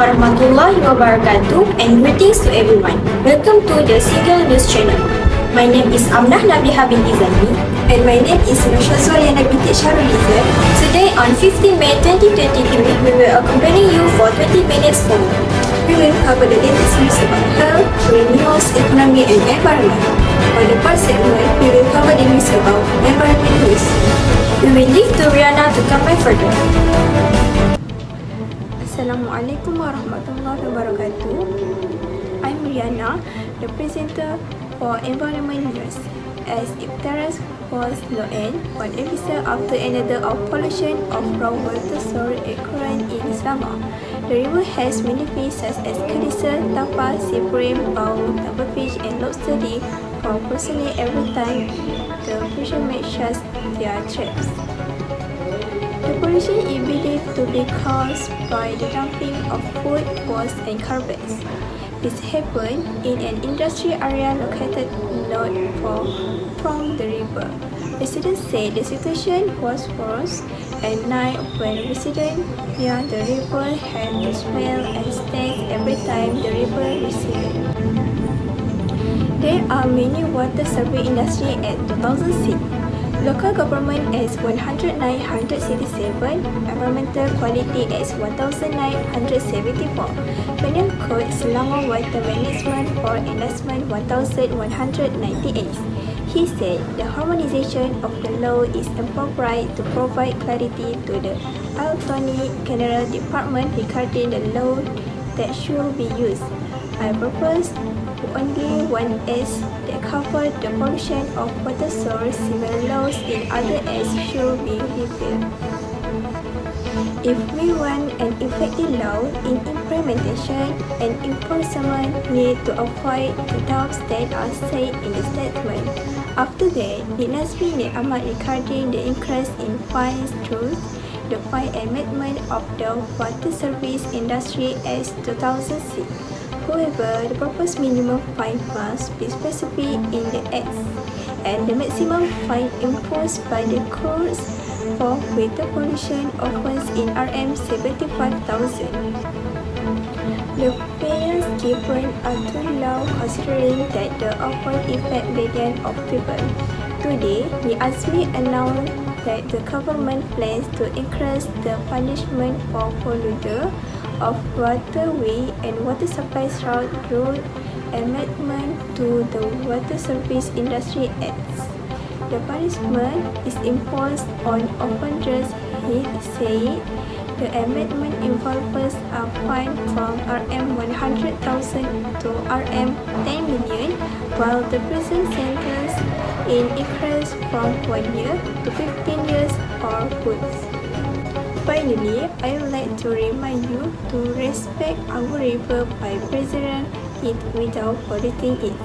warahmatullahi wabarakatuh and greetings to everyone. Welcome to the Single News Channel. My name is Amnah Nabihah binti Zani and my name is NORSYAZWA binti Sharuliza. Today on 15 May 2023, we will accompany you for 20 minutes more. We will cover the latest news about health, renewals, economy and environment. For the first segment, we will cover the news about environment risk. We will leave to RIYANA to comment further. Assalamualaikum warahmatullahi wabarakatuh. I'm RIYANA, the presenter for Environment News. As Iftaras was low-end, one episode after another of pollution of raw water source occurring in Selangor. The river has many fish such as kadisa, tapa, sea bream, bau, fish and lobster deep for personally every time the fishermen shut their traps. The pollution is believed to be caused by the dumping of food, waste and garbage. This happened in an industry area located north from the river. Residents say the situation was worse at night when residents near the river had to smell and stank every time the river receded. There are many water service industry at 2006. Local government as 109,167, environmental quality as 1,974, Penal Code Selangor Water Management for Enhancement 1,198. He said the harmonization of the law is appropriate to provide clarity to the Attorney General Department regarding the law that should be used. I propose only one S that covers the pollution of water source. Similar laws in other S should be repealed. If we want an effective law in implementation and enforcement, need to avoid the doubts that are said in the statement. After that, it must be made amendment regarding the increase in fines through the fine amendment of the water service industry as 2006. However, the proposed minimum fine must be specified in the Act, and the maximum fine imposed by the courts for water pollution offence in Rm 75,000. The fines given are too low considering that the often affect millions of people. Today, the AZREEN announced that the government plans to increase the punishment for polluter of waterway and water supply through amendment to the Water Service Industry Act. The punishment is imposed on offenders. He said the amendment involves a fine from Rm 100,000 to Rm 10 million, while the prison sentence is increased from 1 year to 15 years or both. Finally, I would like to remind you to respect our river by preserving it without polluting it.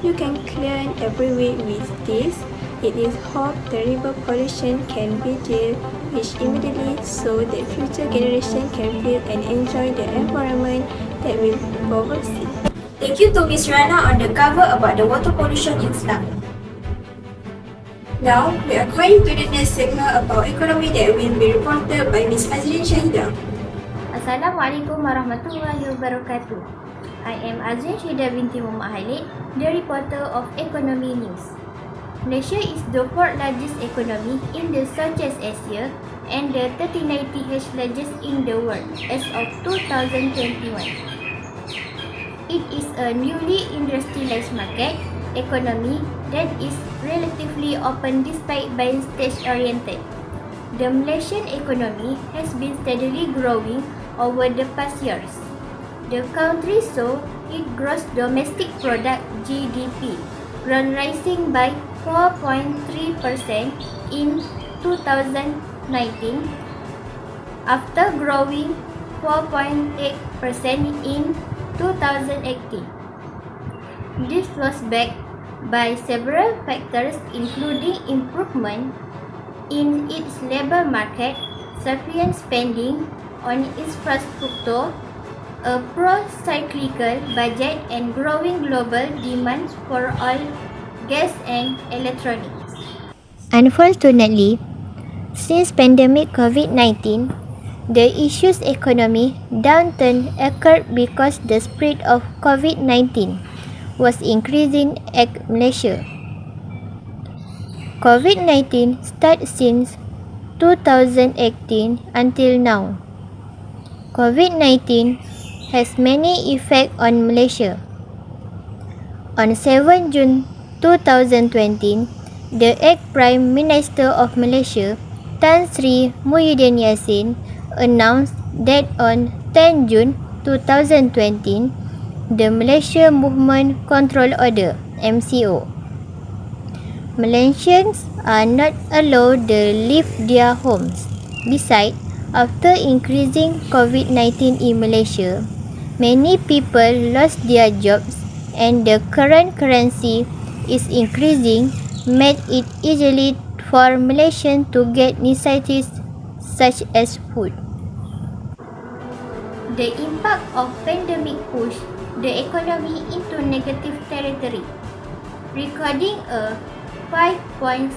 You can clean every week with this. It is hoped the river pollution can be dealt with immediately so that future generations can feel and enjoy the environment that we oversee. Thank you to Ms. RIYANA on the cover about the water pollution in Selangor. Now, we are going to the next segment about economy that will be reported by Ms. AZREEN SYAHIDAH. Assalamualaikum warahmatullahi wabarakatuh. I am AZREEN SYAHIDAH binti Muhammad, the reporter of Economy News. Malaysia is the fourth largest economy in the Southeast Asia and the 39th largest in the world as of 2021. It is a newly industrialized market economy that is relatively open despite being stage-oriented. The Malaysian economy has been steadily growing over the past years. The country saw its gross domestic product (GDP) rising by 4.3% in 2019 after growing 4.8% in 2018. This was backed by several factors including improvement in its labor market, sufficient spending on infrastructure, a pro-cyclical budget and growing global demand for oil, gas and electronics. Unfortunately, since pandemic COVID-19, The issue's economic downturn occurred because the spread of COVID-19 was increasing in Malaysia. COVID-19 started since 2018 until now. COVID-19 has many effects on Malaysia. On 7 June 2020, the ex-Prime Minister of Malaysia, Tan Sri Muhyiddin Yassin, announced that on 10 June 2020, the Malaysia Movement Control Order (MCO), Malaysians are not allowed to leave their homes. Besides, after increasing COVID-19 in Malaysia, many people lost their jobs and the current currency is increasing, made it easily for Malaysians to get necessities such as food. The impact of pandemic pushed the economy into negative territory, recording a 5.6%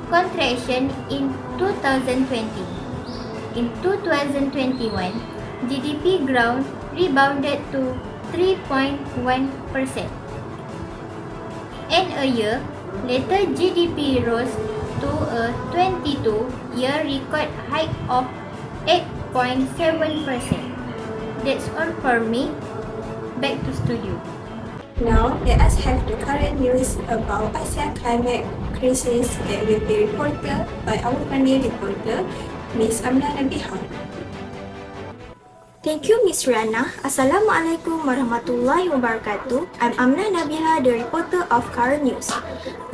contraction in 2020. In 2021, GDP growth rebounded to 3.1%. And a year later, GDP rose to a 22-year record high of 8.7%. That's all for me. Back to studio. Now, let us have the current news about ASEAN climate crisis that will be reported by our friendly reporter, Ms. Amnah Nabihah. Thank you, Ms. RIYANA. Assalamualaikum warahmatullahi wabarakatuh. I'm Amnah Nabihah, the reporter of current news.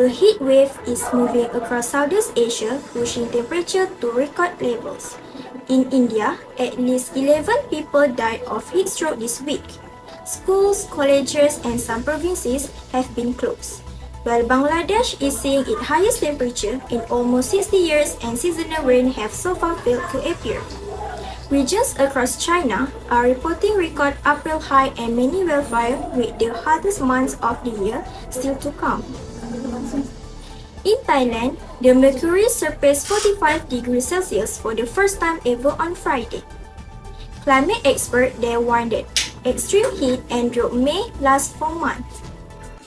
A heat wave is moving across Southeast Asia, pushing temperature to record levels. In India, at least 11 people died of heat stroke this week. Schools, colleges, and some provinces have been closed, while Bangladesh is seeing its highest temperature in almost 60 years and seasonal rain have so far failed to appear. Regions across China are reporting record April high and many wildfires with the hottest months of the year still to come. In Thailand, the mercury surpassed 45 degrees Celsius for the first time ever on Friday. Climate experts there warned that extreme heat and drought may last for months.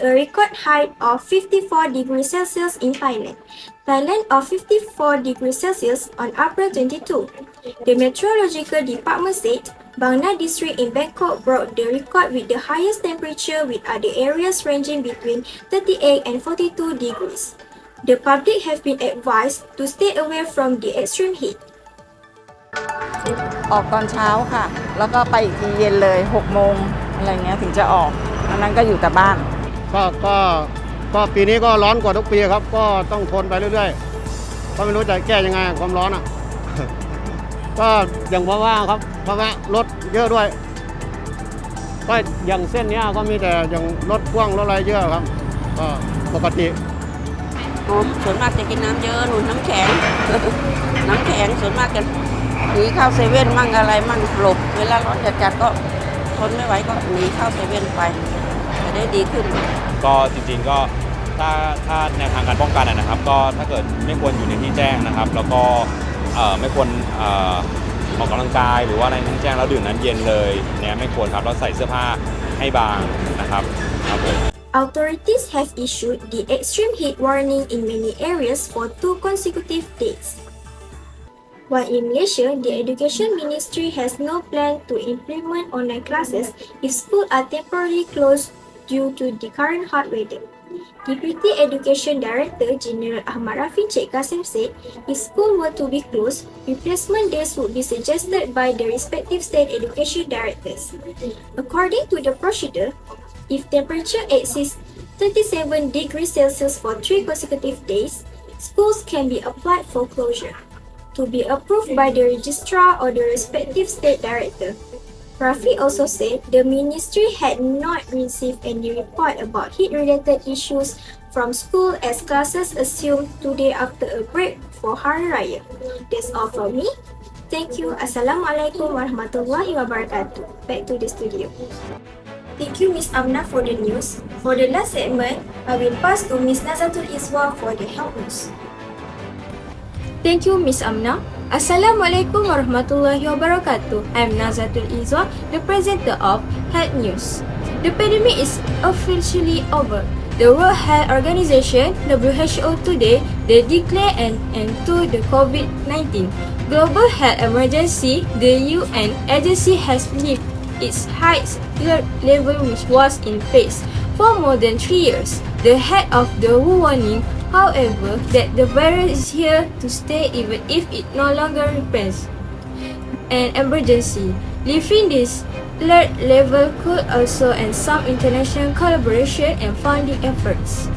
A record height of 54 degrees Celsius in Thailand. Thailand of 54 degrees Celsius on April 22. The Meteorological Department said Bangna district in Bangkok broke the record with the highest temperature, with other areas ranging between 38 and 42 degrees. The public have been advised to stay away from the extreme heat. ออกตอนเช้าค่ะแล้วก็ไปอีกทีเย็นเลย6 โมงอะไรเงี้ยถึงจะออกอันนั้นก็อยู่แต่บ้านก็ปีนี้ก็ร้อนกว่าทุกปีครับก็ต้องทนไปเรื่อยๆก็ไม่รู้จะแก้ยังไงความร้อนอ่ะ ก็อย่างเพราะว่าครับเพราะว่ารถเยอะด้วยก็อย่างเส้นนี้ก็มีแต่อย่างรถพ่วงรถอะไรเยอะครับก็ปกติส่วนมากจะกินน้ำเยอะหนุนน้ำแข็ง น้ำแข็งส่วนมากกันหนีเข้าเซเว่นมั่งอะไรมั่งหลบเวลาร้อนจัดๆก็ทนไม่ไหวก็หนีเข้าเซเว่นไปจะได้ดีขึ้นก็จริงๆก็ถ้าแนวทางการป้องกันนะครับก็ถ้าเกิดไม่ควรอยู่ในที่แจ้งนะครับแล้วก็ไม่ควรออกกำลังกายหรือว่าในที่แจ้งแล้วดื่มน้ำเย็นเลยเนี่ยไม่ควรครับแล้วใส่เสื้อผ้าให้บางนะครับครับผม Authorities have issued the extreme heat warning in many areas for 2 consecutive days. While in Malaysia, the Education Ministry has no plan to implement online classes if schools are temporarily closed due to the current hot weather. Deputy Education Director General Ahmad Rafiq Cik Kasim said if schools were to be closed, replacement days would be suggested by the respective state education directors. According to the procedure, if temperature exceeds 37 degrees Celsius for 3 consecutive days, schools can be applied for closure, to be approved by the registrar or the respective state director. Rafi also said the ministry had not received any report about heat-related issues from school as classes assumed today after a break for Hari Raya. That's all from me. Thank you. Assalamualaikum warahmatullahi wabarakatuh. Back to the studio. Thank you, Ms. Amnah, for the news. For the last segment, I will pass to Ms. NAZATUL for the health news. Thank you, Ms. Amnah. Assalamualaikum warahmatullahi wabarakatuh. I'm NAZATUL EZUWA, the presenter of Health News. The pandemic is officially over. The World Health Organization (WHO) today they declare an end to the COVID-19 global health emergency. The UN agency has lifted its highest alert level, which was in place for more than 3 years. The head of the WHO warning, however, that the virus is here to stay even if it no longer represents an emergency. Lifting this alert level could also end some international collaboration and funding efforts.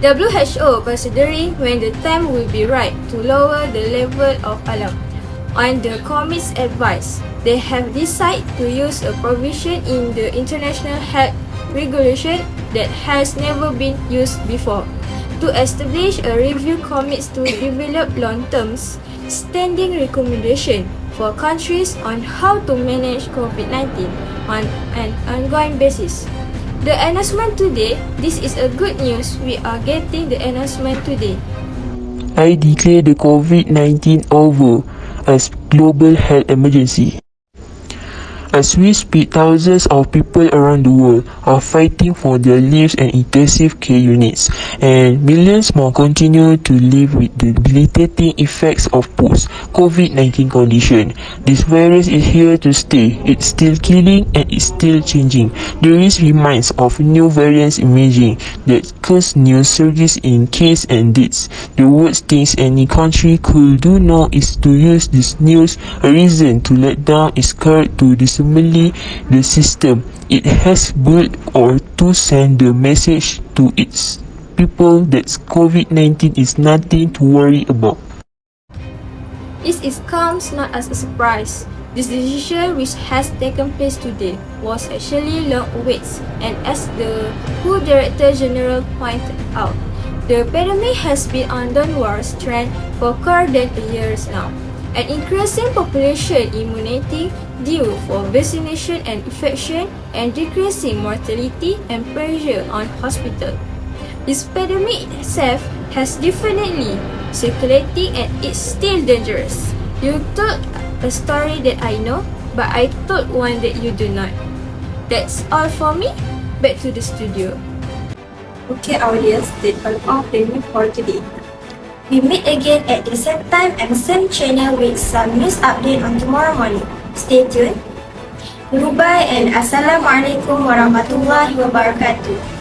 WHO considering when the time will be right to lower the level of alarm. On the committee's advice, they have decided to use a provision in the international health regulation that has never been used before, to establish a review committee to develop long-term standing recommendation for countries on how to manage COVID-19 on an ongoing basis. The announcement today, this is a good news. We are getting the announcement today. I declare the COVID-19 over as global health emergency. As we speak, thousands of people around the world are fighting for their lives and intensive care units, and millions more continue to live with the debilitating effects of post-COVID-19 condition. This virus is here to stay. It's still killing and it's still changing. The risk remains of new variants emerging that cause new surges in case and deaths. The worst things any country could do now is to use this news a reason to let down its guard to disseminate the system it has built, or to send the message to its people that COVID-19 is nothing to worry about. This comes not as a surprise. This decision, which has taken place today, was actually long awaited, and as the WHO Director General pointed out, the pandemic has been on downward trend for more than a year now. An increasing population immunity due for vaccination and infection, and decreasing mortality and pressure on hospital. This pandemic itself has definitely circulating and it's still dangerous. You told a story that I know, but I told one that you do not. That's all for me. Back to the studio. Okay, audience, that's all of the news for today. We meet again at the same time and same channel with some news update on tomorrow morning. Stay tuned. Goodbye and Assalamualaikum warahmatullahi wabarakatuh.